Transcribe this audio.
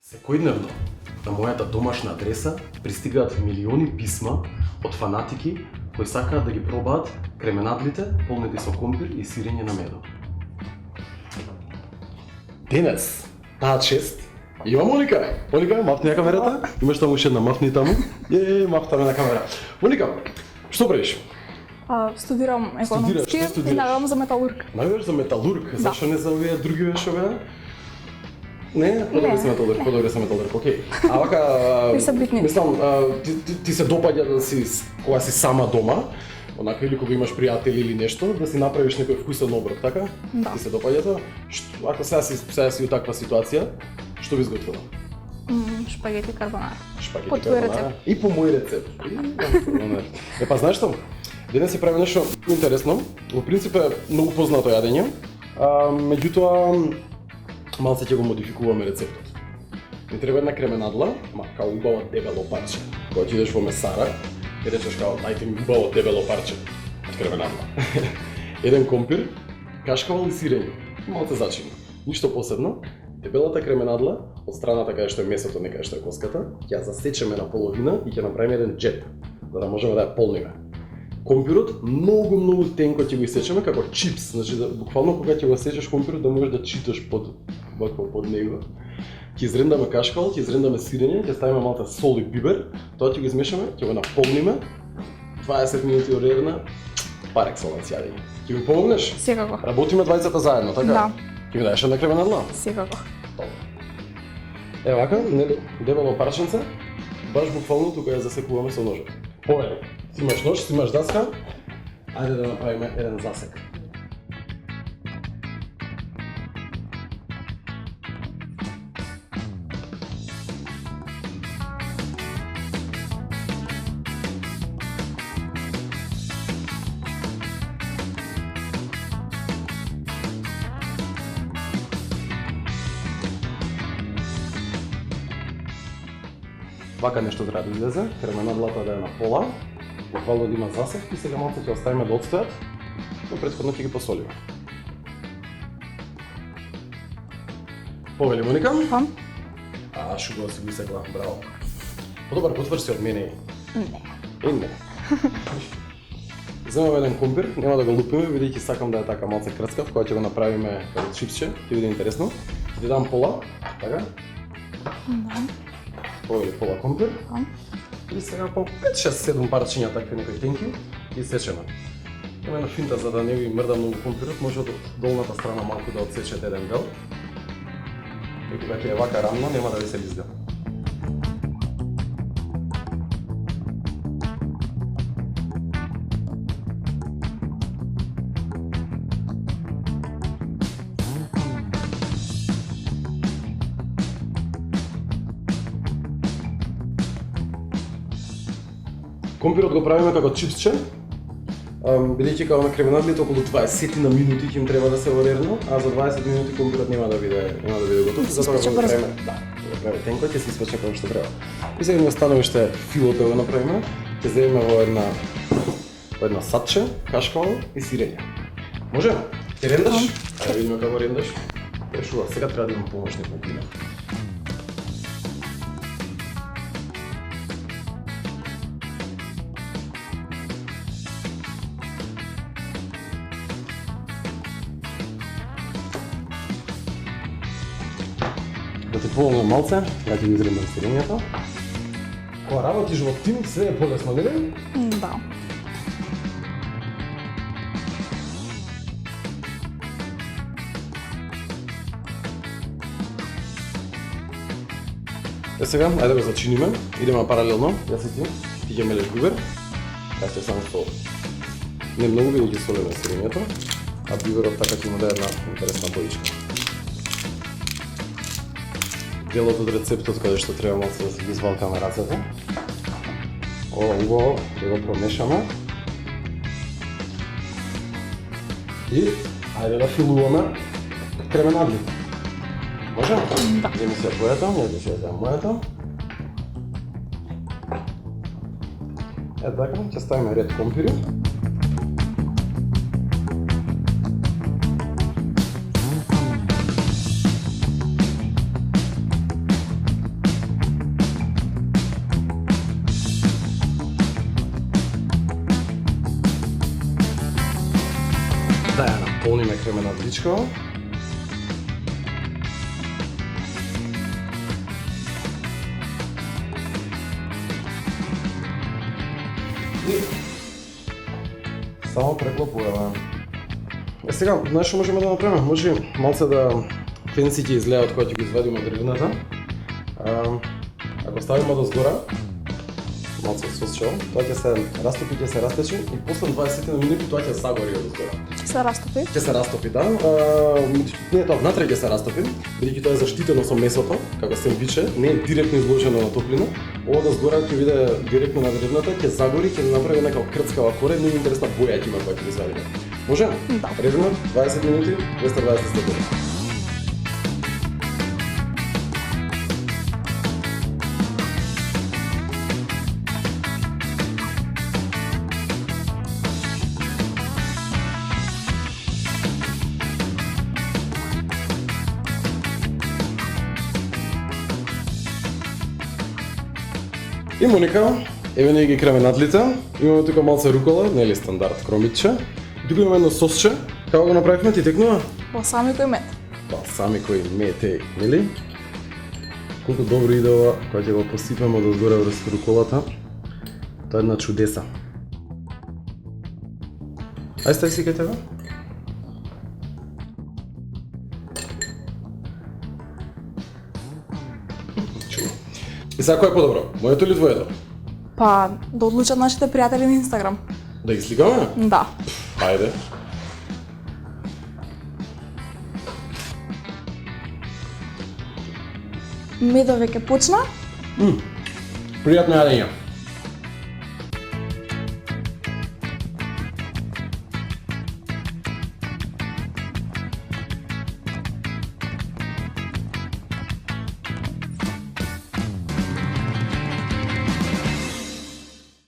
Секојдневно на мојата домашна адреса пристигаат милиони писма од фанатики кои сакаат да ги пробаат кременадлите полнети со компир и сирење на медо. Денес, таа чест, има Моника. Моника, мавни на камерата. Имаш таму уште една мавни таму. Мафтаме на камера. Моника, што правиш? Студирам економски и наведам за металург. Наведаш за металург? Да. Зашо не за овие други што беа? Не, подобри се металург, подобри се металург, окей. А вака, Кои се битни? мислам, ти се допаѓа да си, кога си сама дома, онака или кога имаш пријатели или нешто, да си направиш некој вкусен оброк, така? Да. Ти се допаѓа тоа? Ако сега си у таква ситуација, што би изготвила? Шпагети карбонара. Шпагети По твој карбонара. рецепт. И по мој рецепт. Па знаеш што? Денес си правим нешто интересно. Во принцип е многу познато јадење, меѓутоа малце ќе го модификуваме рецептот. Ни треба една кременадла, као убаво дебело парче. Кога ќе идеш во месара, ќе речеш као дајте ми убаво дебело парче од кременадла. Еден компир, кашкавал и сирење. Малце зачини. Ништо посебно. Дебелата кременадла, од страната каде што е месото, не каде што е коската, ќе ја засечеме на половина и ќе направиме еден джеп, за да можеме да ја полниме. Компирот многу тенко ќе го исечеме како чипс, значи да, буквално кога ќе го сечеш компирот да можеш да читаш под него. Ќе изрендаме кашкавал, ќе изрендаме сирење, ќе ставиме малку сол и бибер, тоа ќе го измешаме, ќе го наполниме. 20 минути орерна, пар екселенс јадење. Ќе ми помогнеш? Секако. Работиме двајцата заедно, така? Да. Ќе ми дадеш една кременадла? Секако. Ева вака, дебело парченце, баш буквално тука ја засекуваме со ножот. Повеќе, си имаш нож, си имаш даска, ајде да направиме еден засек. Вака нешто треба да излезе, кременадлата да е на пола, буквално да има засек и сега малку ќе оставиме да отстојат, но претходно ќе ги посолиме. Повели Моника? Пам? Шугува си го исекла, браво. Подобар потврши од мене. Не. Не. Земаме еден компир, нема да го лупиме, бидејќи сакам да е така малце крцкав, кога ќе го направиме како чипсче, ќе биде интересно. Ќе дам пола, така? Да. Повели пола компир. Пам? И сега по 5-6-7 парчиња такви некои тенки и сечеме. Има една финта за да не ви мрда многу компирот, може од долната страна малку да отсечете еден дел. И кога ќе е вака рамно, нема да ви се лизга. Компирот го правиме како чипсче, бидејќи како на кременадлите околу 20 на минути ќе им треба да се варерно, а за 20 минути компирот нема да биде готов. Затоа испече го брзо. правиме, да, го правиме тенко, ќе се испече како што треба. И сега ни останува уште филот да го направиме, ќе земеме во една садче, кашкавал и сирење. Може? Ќе рендаш? Ајде да видиме како рендаш. Решува, сега треба да имам помошник на тиме. Да те помогнам малце, ја ќе ги изредам сирењето. Кога работиш во тим, се е полесно, нели? Да. Сега, ајде да го зачиниме, идеме паралелно, јас и ти ќе мелеш бибер, јас ќе само сол. Не многу бидејќи солиме сирењето, а биберот така ќе му даде една интересна боичка. Делот од рецептот каде што треба малку да се ги извалкаме рацете. Ова убаво да го промешаме. И ајде да филуваме кременадли. Може? Да. Земи се твојата, ја ќе се дадам мојата. Ето така, ќе ставиме ред компири. кремена дличкава. И само преклопуваме. Сега, знаеш што можеме да направиме? Може малце да фенсите изгледаат кога ќе ги извадиме од рибната. Ако ставиме до згора, малце сосчел, тоа ќе се растопи, ќе се растече и после 20 минути тоа ќе загори од згора. Ќе се растопи? Ќе се растопи, да. Не тоа внатре ќе се растопи, бидејќи тоа е заштитено со месото, како сендвиче, не е директно изложено на топлина. Ова да згора ќе биде директно на древната, ќе загори, ќе направи нека крцкава кора, многу интересна боја ќе има кога ќе ги извадиме. Може? Да. Режемо 20 минути, 220 степени. И Моника, еве ние ги кременадлите, имаме тука малце рукола, нели стандард кромитче. Тука имаме едно сосче, како го направивме, ти текнува? Балсамико и мед. Балсамико и мед, нели? Колку добро иде ова, кога ќе го посипеме од згоре врз руколата. Тоа е една чудеса. Ај стави си кај тебе. И сега кој е подобро? Моето или твоето? Па, да одлучат нашите пријатели на Инстаграм. Да ги сликаме? Да. Ајде. Медове ќе почна. Пријатно јадење.